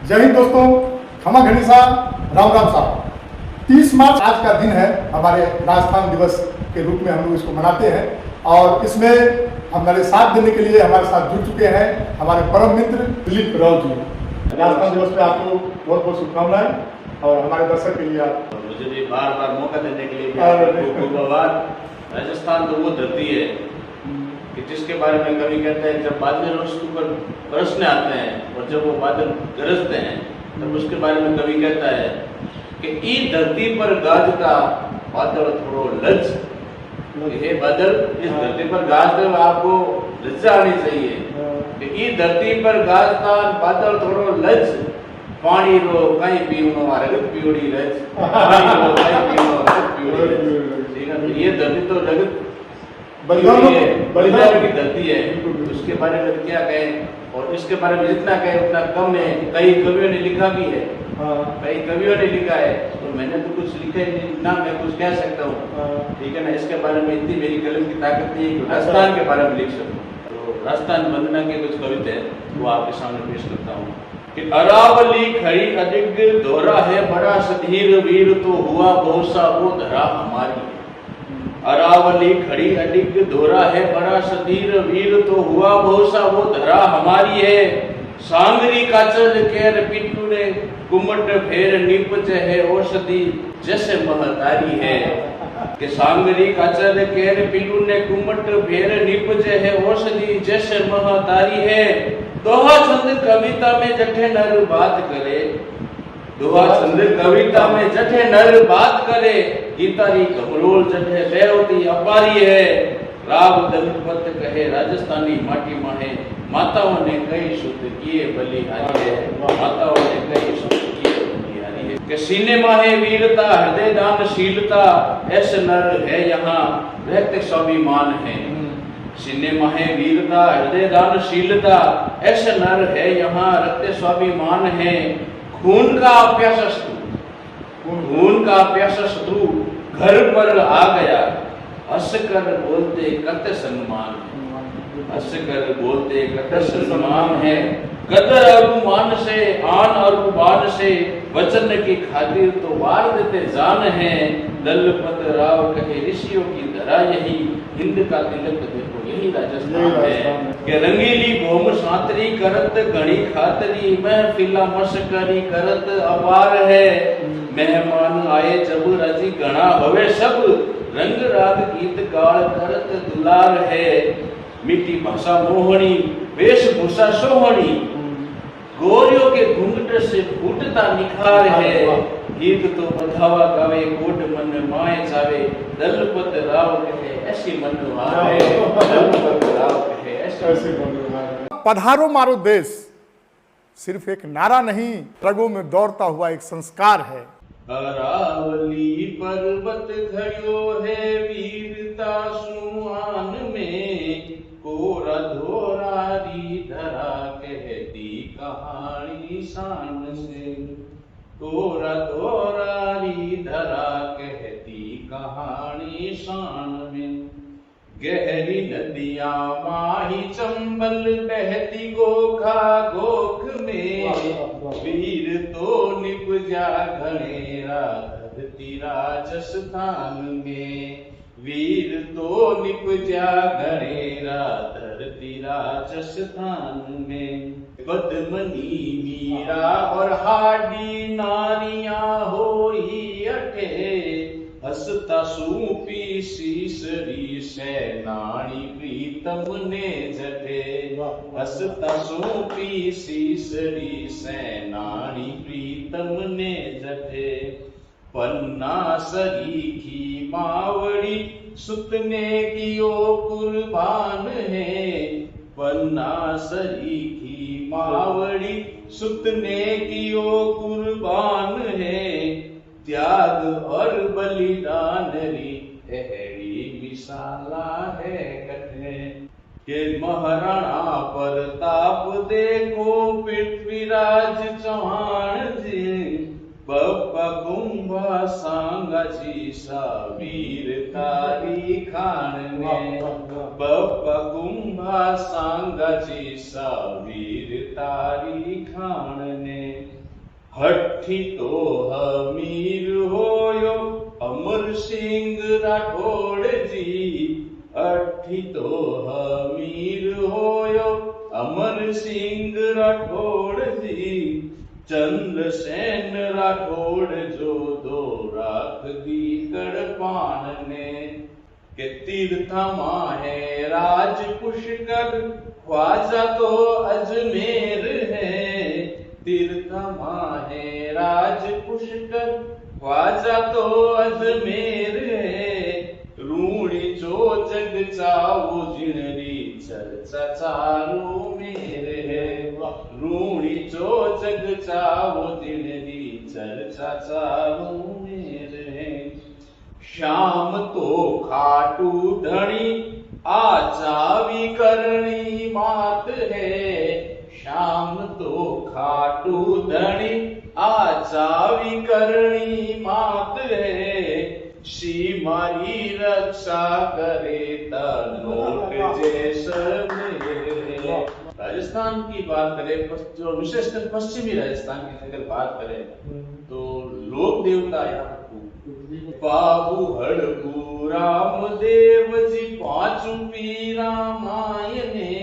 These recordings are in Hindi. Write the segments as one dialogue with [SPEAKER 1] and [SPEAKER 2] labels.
[SPEAKER 1] जय हिंद दोस्तों, खमा घनीसा, राम राम साहब। 30 मार्च आज का दिन है, हमारे राजस्थान दिवस के रूप में हम लोग इसको मनाते हैं और इसमें हमारे साथ देने के लिए हमारे साथ जुड़ चुके हैं हमारे परम मित्र दिलीप राव जी। राजस्थान दिवस पे आपको बहुत बहुत शुभकामनाएं और हमारे दर्शक के लिए आप
[SPEAKER 2] मुझे भी बार बार मौका देने के लिए बहुत आभार। राजस्थान तो वो धरती है कि जिसके बारे में कवि कहते हैं जब बादल उसके ऊपर बरसने आते हैं और जब वो बादल गरजते हैं तब उसके बारे में कवि कहता है कि ई धरती पर गाजता बादल थोड़ो लज। हे बादल, इस धरती पर गाजते हुए आपको लज्जा आनी चाहिए कि ई धरती पर गाजता बादल थोड़ो लज। पानी रो कहीं पीवनो रगत पीवड़ी रज। पानी रो कहीं पीवनो रगत पीवड़ी रज। ठीक है, ये धरती तो रगत बलिदान की धरती है। उसके बारे में क्या कहें और इसके बारे में जितना कहें उतना कम है। कई कवियों ने लिखा भी है, कई कवियों ने लिखा है तो मैंने तो कुछ लिखा ही नहीं ना, मैं कुछ कह सकता हूँ। ठीक है ना, इसके बारे में इतनी मेरी कलम की ताकत नहीं है कि राजस्थान के बारे में लिख सकूँ। तो राजस्थान वंदना के कुछ कविता है वो आपके सामने पेश करता हूँ कि अरावली खड़ी अडिग दोहरा है बड़ा सधीर वीर तो हुआ बहुसा वो धरा हमारी। अरावली खड़ी अडिग दोहरा है बड़ा सधीर वीर तो हुआ बहुसा वो धरा हमारी है। सांगरी काचल केर पिट्टू ने कुमट फेर निपज है औषधि जैसे महतारी है। कि सांगरी काचल केर पिट्टू ने कुमट फेर निपज है औषधि जैसे महतारी है। दोहा छंद कविता में जठे नर बात करे, दोहा छंद कविता में जठे नर बात करे। गीतारी कमरोल जठे देवती अपारी है। राव दलपत कहे राजस्थानी माटी माहे, माताओं ने कई शुद्ध किए बलिहारी है। माताओं ने कई शुद्ध किए बलिहारी है। कि सीने माहे वीरता हृदय दानशीलता ऐसे नर है यहाँ रहते स्वाभिमान है। सीने माहे वीरता हृदय दानशीलता ऐसे नर है यहाँ रखते स्वाभिमान है। खून का प्यासा शत्रु, खून का प्यासा शत्रु घर पर आ गया, हंसकर बोलते कत सम्मान, हंसकर बोलते कत सम्मान है। कदर अरुमान से आन अरुबान से वचन की खातिर तो वार देते जान है। दलपत राव कहे ऋषियों की धरा यही, हिंद का तिलक देखो यही राजस्थान है। कि रंगीली भौम सातरी करत घड़ी खातरी महफिला मशकरी करत अपार है। मेहमान आए जब राजी घना हवे सब, रंग राग गीत गाल करत दुलार है। मीठी भाषा मोहनी वेशभूषा सोहनी, गोरियों के घूंघट से फूटता निखार है। गीत तो बधावा गावे कोट मन माए जावे, दलपत राव कहे ऐसी मनोहार है। दलपत राव कहे ऐसी मनोहार।
[SPEAKER 1] पधारो मारो देश सिर्फ एक नारा नहीं, रगों में दौड़ता हुआ एक संस्कार है।
[SPEAKER 2] अरावली पर्वत खड़ियो है वीरता सुआन में, कोरा धोरारी धरा कहती कहानी शान से। कोरा धोरारी धरा कहती कहानी शान में। गहरी नदियां माही चंबल बहती गोखा गोख में, वीर तो निपजा घनेरा धरती राजस्थान में। वीर तो निपजा घनेरा धरती राजस्थान में। बदमनी मीरा और हाडी नारियां होई अठे, हसता सूपी सीसरी सैनानी प्रीतम ने जटे। हसता सूपी सीसरी सैनानी प्रीतम ने जटे। पन्ना सरीखी मावड़ी सुतने की ओ कुर्बान है। पन्ना सरीखी मावड़ी सुतने की ओ कुर्बान है। त्याग और बलिदान री एहड़ी मिसाला है कथे। के महाराणा प्रताप देखो पृथ्वीराज चौहान जी, बप्पा कुंभा सांगा जी सा वीर तारी खान में। बप्पा कुंभा सांगा जी सा वीर तारी खान ने। हठी तो हमीर होयो अमर सिंह राठौड़ जी, हठी तो हमीर होयो अमर सिंह राठौड़ जी, चंद्रसेन राठौड़ जो दो राख दी कड़पान ने, के तीर्था माहे राज पुष्कर ख्वाजा तो अजमेर है, तीर्था माहे राज पुष्कर ख्वाजा तो अजमेर है, रूणी चो जग चावो जिणरी चर्चा चारू मेरे है, रूणी चो जग चावो जिणरी चर्चा चारू मेरे है, श्याम तो खाटू धणी आचावी करनी बात है, श्याम तो खाटू धणी आचावी करनी बात है, शी मारी रक्षा करे तनोट जैसे मेरे। राजस्थान की बात करें, जो विशेषकर पश्चिमी राजस्थान की अगर बात करें तो लोक देवता यहाँ बाबू हड़कू रामदेव जी पांचू पी रामायणे,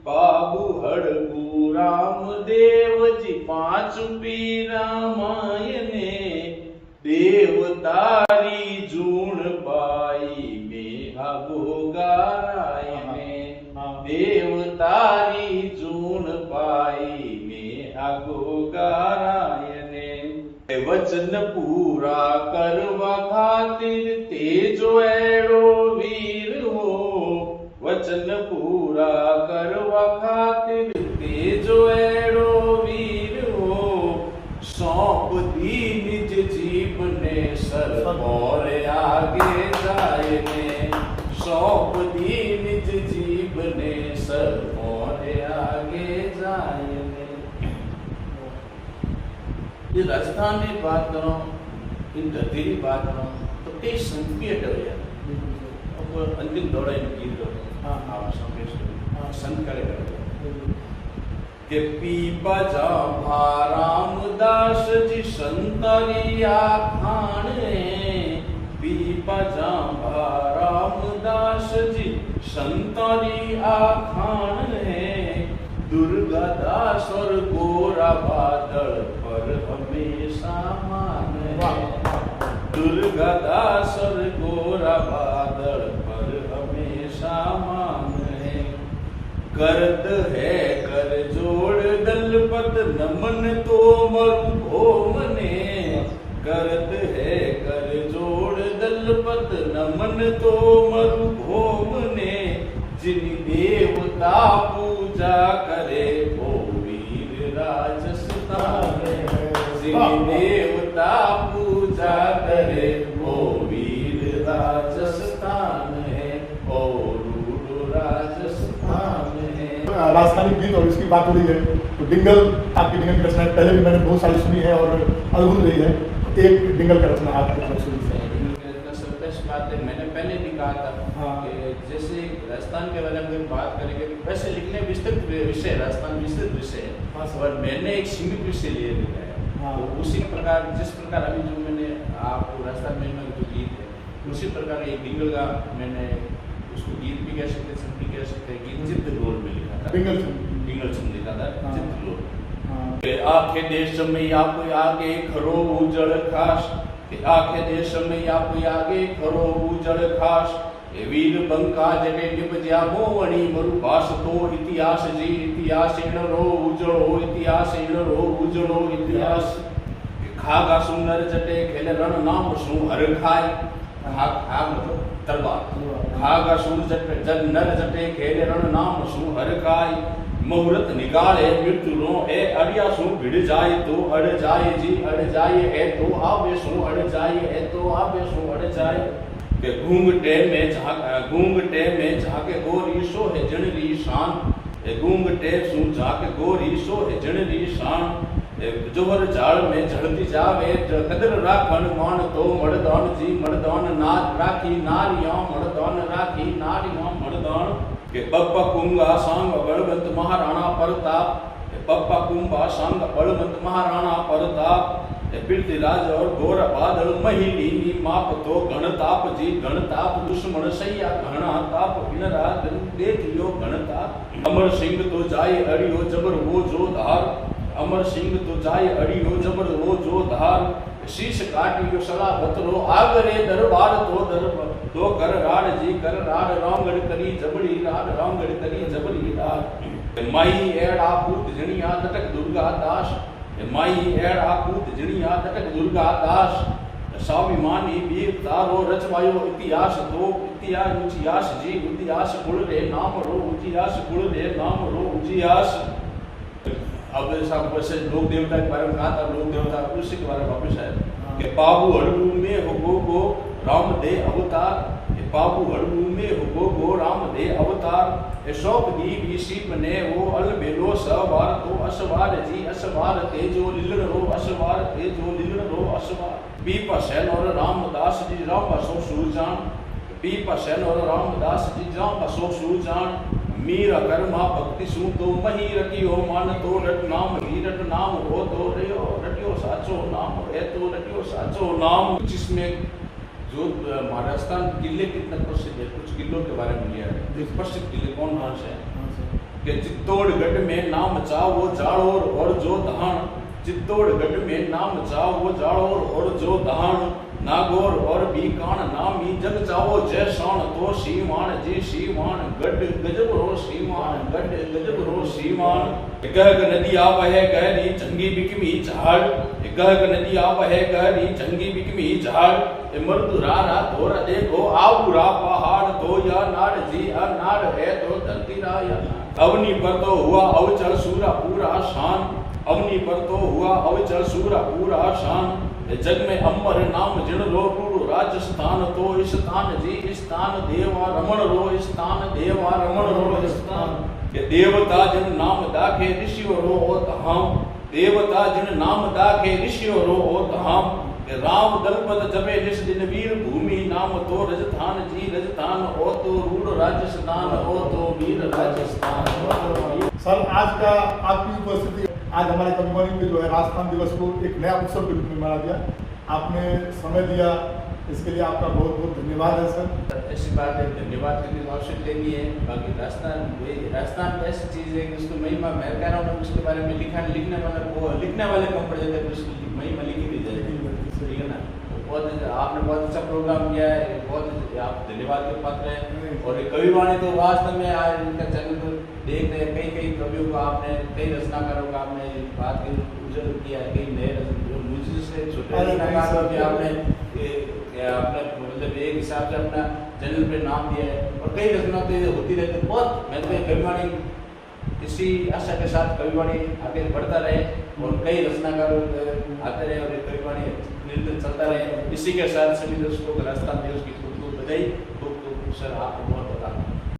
[SPEAKER 2] बाबू हड़कू रामदेव जी पांचू पी रामायणे, देवतारी जूण बाई मेघा गोगारायणे, देवतारी जूण बाई मेघा गोगारायणे, वचन पूरा करवा खातिर तेजो एड़ो वीर हो, वचन पूरा करवा खातिर तेजो एड़ो वीर हो, सौंप दी निज जीवने सर और आगे जाए ने, सौंप दी निज जीवने सर और आगे जाए ने। ये राजस्थान की बात करो, इन धरती की बात करो तो कई संकीय है, अब अंतिम दौड़ा इन गीत दो आप संत करे के पीपा जा रामदास जी संतरिया खान, पीपा जा रामदास जी संतरिया खान है, दुर्गा दास और गोरा बादल पर हमेशा मान है, दुर्गा दास और गोरा बादल पर हमेशा मान है, करत है कर जोड़ दलपत नमन तो मरु भोम ने, करत है कर जोड़ दलपत नमन तो मरु भोम ने, जिन देवता पूजा करे वो वीर राजस्थान है, जिन देवता पूजा करे वो वीर राजस्थान है, और राजस्थान है।
[SPEAKER 1] राजस्थानी गीत और इसकी बात हो रही है तो डिंगल, आपकी डिंगल की रचना पहले भी मैंने बहुत सारी सुनी है और अद्भुत रही है, एक डिंगल का रचना आपकी तरफ सुनी है।
[SPEAKER 2] बात है, मैंने पहले भी कहा था कि जैसे राजस्थान के बारे में बात करेंगे, वैसे लिखने विस्तृत विषय, राजस्थान विस्तृत विषय है और मैंने एक सीमित विषय लिए लिखा है, तो उसी प्रकार जिस प्रकार अभी जो मैंने आपको राजस्थान में जो गीत है उसी प्रकार एक डिंगल का मैंने उसको गीत भी कह सकते, संत भी कह सकते, गीत चित्त रोल में लिखा था, डिंगल छंद लिखा था चित्त रोल। आखे देश में आप आगे खरो उजड़ खास, आखे देश में आप आगे खरो उजड़ खास, वीर बंका जटे निपज्या मोवणी मरुभाष तो इतिहास जी, इतिहास इन रो उजड़ो, इतिहास इन रो उजड़ो इतिहास, खागा सुनर जटे खेले रण नाम सु हर खाए, खाग मतलब तलवार, खागा सुन जट नर जटे खेले रण नाम सु हर खाए, मुहूर्त निकाले मृत्यु रो ए अड़िया सु भिड़ जाए तो अड़ जाए जी, अड़ जाए है तो आवे सु अड़ जाए है तो आवे सु अड़ जाए, के घूंघटे में झाके गोरी सो है जनरी शान, घूंघटे सु झाके गोरी सो है जनरी शान, जोहर झाड़ में झड़ती जावे कदर राखन मान तो मर्दान जी, मर्दान नाच राखी नारियां, मर्दान राखी नारियां मर्दान, के बप्पा कुंगा सांग बलवंत महाराणा प्रताप,
[SPEAKER 3] पप्पा कुंभा संग बलवंत महाराणा प्रताप पृथ्वीराज और घोर बादल महिलिनी माप तो गणताप जी गणताप दुश्मन सैया घना ताप विनरा देख लियो गणताप अमर सिंह तो जाए अड़ियो जबर वो जो धार अमर सिंह तो जाए अड़ियो जबर वो जो धार शीश काटियो सला बतरो आगरे दरबार तो कर राड जी कर राड रामगढ़ करी जबड़ी राड रामगढ़ करी जबड़ी राड माई एड़ा पूत जनिया तटक दुर्गा दास माई एड़ा पूत जनिया तटक दुर्गा दास स्वाभिमानी वीर तारो रचवायो इतिहास दो इतिहास उजियास जी इतिहास कुल रे नाम रो उजियास कुल रे नाम रो उजियास। अब साहब वैसे लोक देवता के बारे में कहा था, लोक देवता उसी के बारे में वापिस है कि बाबू हड़बू में हो गो राम दे अवतार, बाबू हड़बू में हो गो राम दे अवतार शौक दी बीसी बने वो अल बेलो सवार तो असवार जी असवार तेजो लिलन रो असवार तेजो लिलन रो असवार पीपा सैन और रामदास जी राम बसो सूजान पीपा सैन और रामदास जी राम बसो सूजान मीरा कर्मा भक्ति सू तो मही रटियो मान तो रट नाम ही रट नाम हो तो रयो रटियो साचो नाम है तो रटियो साचो नाम। जिसमें जो महाराष्ट्र किले कितने प्रसिद्ध है, कुछ किलों के बारे में लिया है। जो प्रसिद्ध किले कौन कौन से हैं कि चित्तौड़गढ़ में नाम चाहो जाड़ोर और जो दहान चित्तौड़गढ़ में नाम चाहो जाड़ोर और जो दहान नागौर और बीकान नामी जग चाहो जय शान तो सीमान जी सीमान गढ़ गजब रो सीमान गढ़ गजब रो सीमान। गहग नदी आ बहे गहरी चंगी बिकमी झाड़ गहग नदी आ बहे गहरी चंगी बिकमी झाड़ मर्दुरा रा धोरा देखो आबूरा पहाड़ तो या नाड़ जी आ नाड़ है तो धरती रा या अवनी पर तो हुआ अवचल सूरा पूरा शान अवनी पर तो हुआ अवचल सूरा पूरा शान जग में अमर नाम जिन लो टूडो राजस्थान तो स्थान जी स्थान देवा रमण रो स्थान देवा रमण रो स्थान ये देवता जिन नाम दाखे ऋषियों रो ओ धाम देवता जिन नाम दाखे ऋषियों रो ओ धाम राम दलपत जबे निस दिन वीर भूमि नाम तो राजस्थान जी राजस्थान ओ तो रूढ़ राजस्थान ओ तो वीर राजस्थान।
[SPEAKER 1] सर आज का आपकी उपस्थिति आज हमारे कविवाणी में जो है राजस्थान दिवस को एक नया उत्सव के रूप में मना दिया, आपने समय दिया इसके लिए आपका बहुत बहुत धन्यवाद है सर।
[SPEAKER 2] ऐसी बात है, धन्यवाद करने की आवश्यकता नहीं है। बाकी राजस्थान तो ऐसी चीज़ है कि उसको महिमा मैं कह रहा हूँ उसके बारे में लिखने वाले कम पड़ जाते हैं, उसकी महिमा लिखी नहीं जाएगी, ठीक है ना। बहुत आपने बहुत अच्छा प्रोग्राम किया है, बहुत आप धन्यवाद के पात्र हैं। और कविवाणी तो वास्तव में आज इनका चैनल तो देख रहे हैं, कई कवियों को आपने कई रचनाकारों का आपने बात की उजागर किया है, कई नए मुझसे छोटे रचनाकारों भी आपने मतलब एक हिसाब से अपना चैनल पे नाम दिया है और कई रचना तो होती रहती। बहुत मैं तो कविवाणी इसी आशा के साथ कविवाणी आगे बढ़ता रहे और कई रचनाकार आते रहे और कविवाणी निरंतर चलता रहे। इसी के साथ सभी दर्शकों को राजस्थान दिवस की खूब खूब बधाई। खूब खूब सर आपको